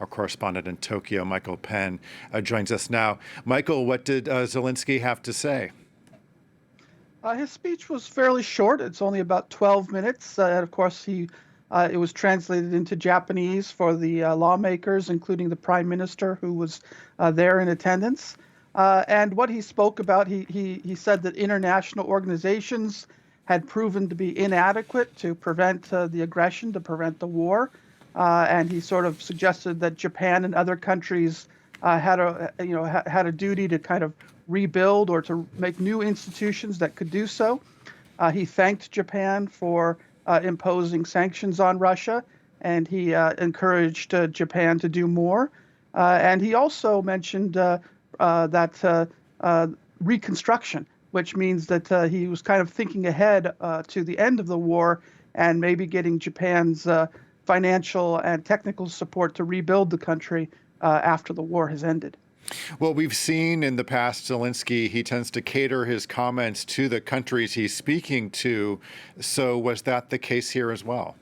Our correspondent in Tokyo, Micheal Penn, joins us now. Michael, what did Zelensky have to say? His speech was fairly short. It's only about 12 minutes. And of course, it was translated into Japanese for the lawmakers, including the prime minister who was there in attendance. And what he spoke about, he said that international organizations had proven to be inadequate to prevent the aggression, to prevent the war. And he sort of suggested that Japan and other countries had a duty to kind of rebuild or to make new institutions that could do so. He thanked Japan for imposing sanctions on Russia, and he encouraged Japan to do more. And he also mentioned that reconstruction, which means that he was kind of thinking ahead to the end of the war and maybe getting Japan's financial and technical support to rebuild the country after the war has ended. Well, we've seen in the past, Zelensky, he tends to cater his comments to the countries he's speaking to. So was that the case here as well?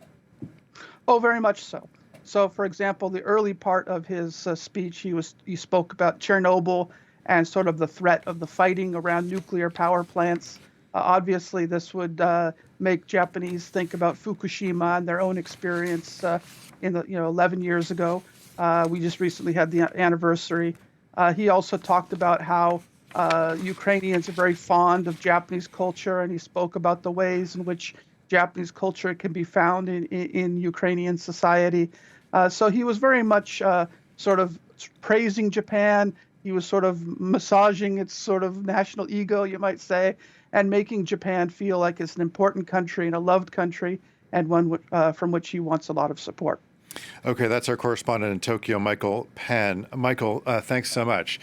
Oh, very much so. So, for example, the early part of his speech, he spoke about Chernobyl and sort of the threat of the fighting around nuclear power plants. Obviously, this would make Japanese think about Fukushima and their own experience in the 11 years ago. We just recently had the anniversary. He also talked about how Ukrainians are very fond of Japanese culture, and he spoke about the ways in which Japanese culture can be found in Ukrainian society. So he was very much sort of praising Japan. He was sort of massaging its sort of national ego, you might say, and making Japan feel like it's an important country and a loved country, and one from which he wants a lot of support. Okay, that's our correspondent in Tokyo, Micheal Penn. Michael, thanks so much.